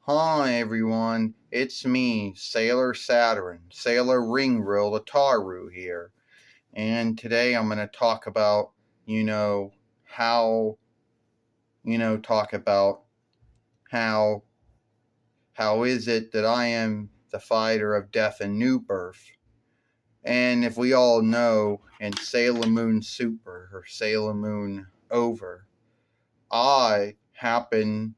Hi everyone, it's me, Sailor Saturn, Sailor Ringrill Ataru here. And today I'm going to talk about, you know, how, talk about how, how is it that I am the fighter of Death and Newbirth. And if we all know in Sailor Moon Super or Sailor Moon Over, I happen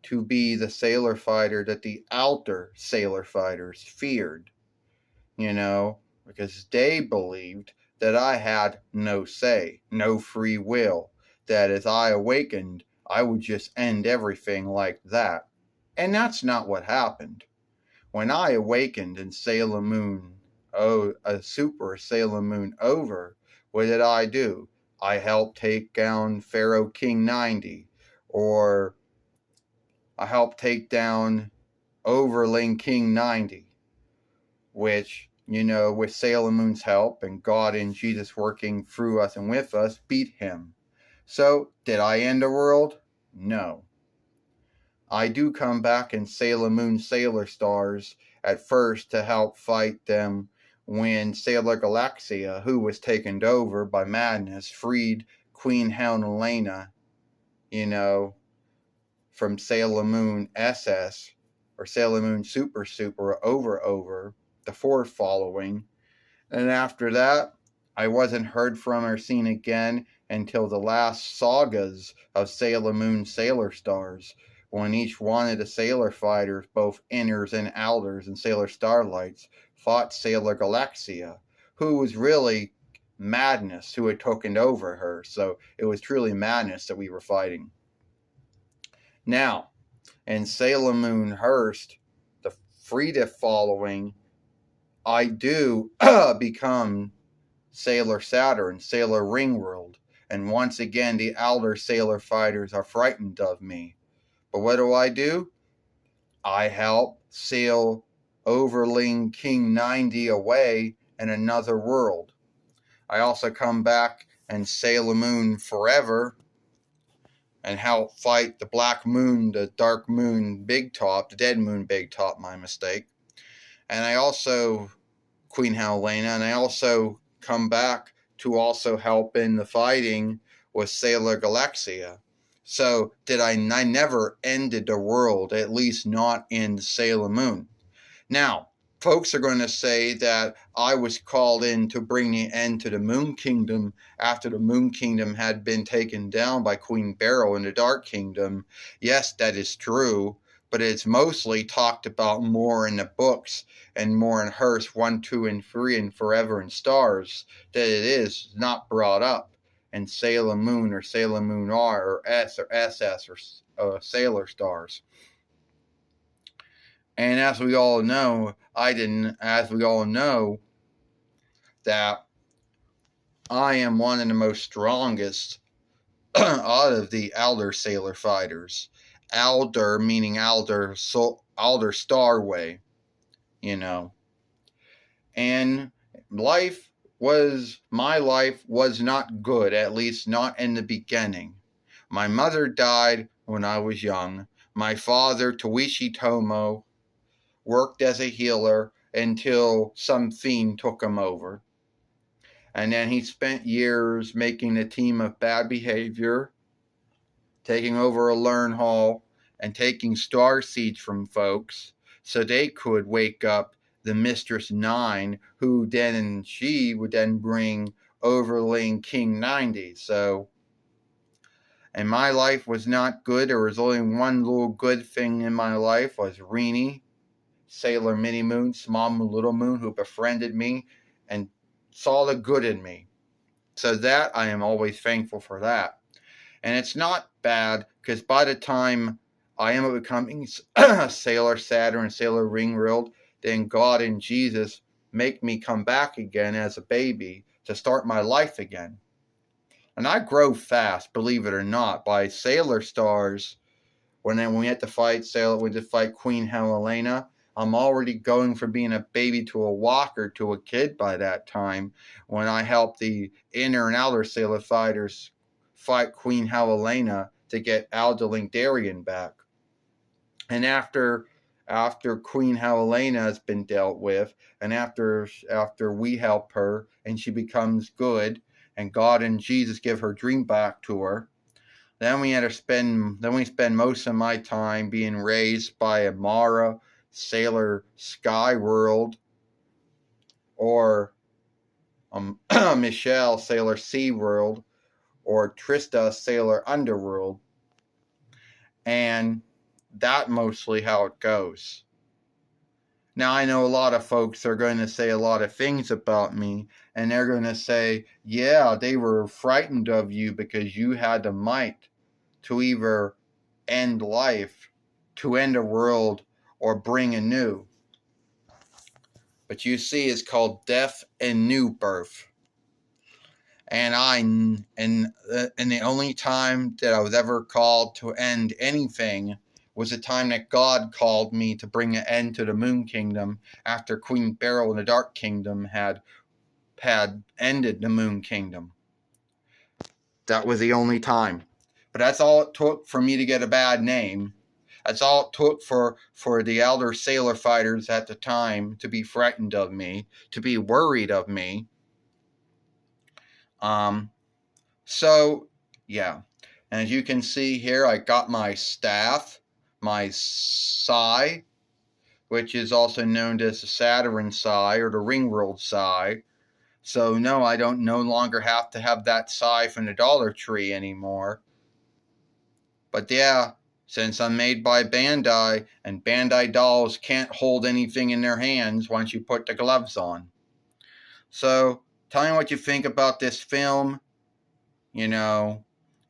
to be the sailor fighter that the outer sailor fighters feared, because they believed that I had no say, no free will, that as I awakened, I would just end everything like that. And that's not what happened. When I awakened in Sailor Moon, a Super Sailor Moon Over, what did I do? I helped take down Pharaoh King 90, or I helped take down Overling King 90, which, with Sailor Moon's help and God and Jesus working through us and with us, beat him. So, did I end the world? No. I do come back in Sailor Moon Sailor Stars at first to help fight them when Sailor Galaxia, who was taken over by madness, freed Queen Helena, from Sailor Moon SS or Sailor Moon Super over, the fourth following. And after that, I wasn't heard from or seen again until the last sagas of Sailor Moon Sailor Stars, when each one of the sailor fighters, both inners and outers and Sailor Starlights, fought Sailor Galaxia, who was really madness who had taken over her. So it was truly madness that we were fighting. Now, in Sailor Moon Hearst, the Frida following, I do become Sailor Saturn, Sailor Ringworld, and once again the outer sailor fighters are frightened of me. But what do? I help sail Overling King 90 away in another world. I also come back and Sailor Moon Forever and help fight the Black Moon, the Dark Moon Big Top, the Dead Moon Big Top, my mistake. And I also, Queen Helena, and I also come back to also help in the fighting with Sailor Galaxia. So I never ended the world, at least not in Sailor Moon. Now, folks are going to say that I was called in to bring the end to the Moon Kingdom after the Moon Kingdom had been taken down by Queen Beryl in the Dark Kingdom. Yes, that is true, but it's mostly talked about more in the books and more in Hearst 1, 2, and 3 and Forever and Stars that it is not brought up in Sailor Moon or Sailor Moon R or S or SS or Sailor Stars. And as we all know, that I am one of the most strongest out of the Elder Sailor fighters. Elder meaning Elder Starway, And my life was not good, at least not in the beginning. My mother died when I was young. My father, Toishi Tomo, worked as a healer until some fiend took him over. And then he spent years making a team of bad behavior, taking over a learn hall, and taking star seeds from folks so they could wake up the Mistress Nine, she would then bring Overling King 90. So, and my life was not good. There was only one little good thing in my life, was Rini, Sailor Mini Moon, Small Moon, Little Moon, who befriended me and saw the good in me. So that I am always thankful for that. And it's not bad, because by the time I am becoming Sailor Saturn, Sailor Ringworld, then God and Jesus make me come back again as a baby to start my life again. And I grow fast, believe it or not. By Sailor Stars, when we had to fight Queen Helena, I'm already going from being a baby to a walker to a kid by that time, when I helped the inner and outer sailor fighters fight Queen Helena to get Aldeling Darien back. And after Queen Helena has been dealt with, and after we help her and she becomes good, and God and Jesus give her dream back to her, then we spend most of my time being raised by Amara, Sailor Skyworld, or Michelle, Sailor SeaWorld, or Trista, Sailor Underworld, and that mostly how it goes. Now, I know a lot of folks are going to say a lot of things about me, and they're going to say, yeah, they were frightened of you because you had the might to either end life, to end a world, or bring a new. But you see, it's called Death and Newbirth. And the only time that I was ever called to end anything was the time that God called me to bring an end to the Moon Kingdom after Queen Beryl in the Dark Kingdom had ended the Moon Kingdom. That was the only time. But that's all it took for me to get a bad name. That's all it took for the elder sailor fighters at the time to be frightened of me, to be worried of me. So, yeah. And as you can see here, I got my staff, my sai, which is also known as the Saturn sai or the Ringworld sai. So, no, I don't no longer have to have that sai from the Dollar Tree anymore. But yeah, since I'm made by Bandai, and Bandai dolls can't hold anything in their hands once you put the gloves on. So, tell me what you think about this film. And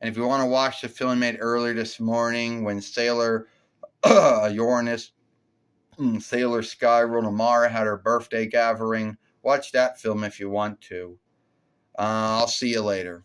if you want to watch the film made earlier this morning when Sailor Uranus, Sailor Skyworld, Amara had her birthday gathering, watch that film if you want to. I'll see you later.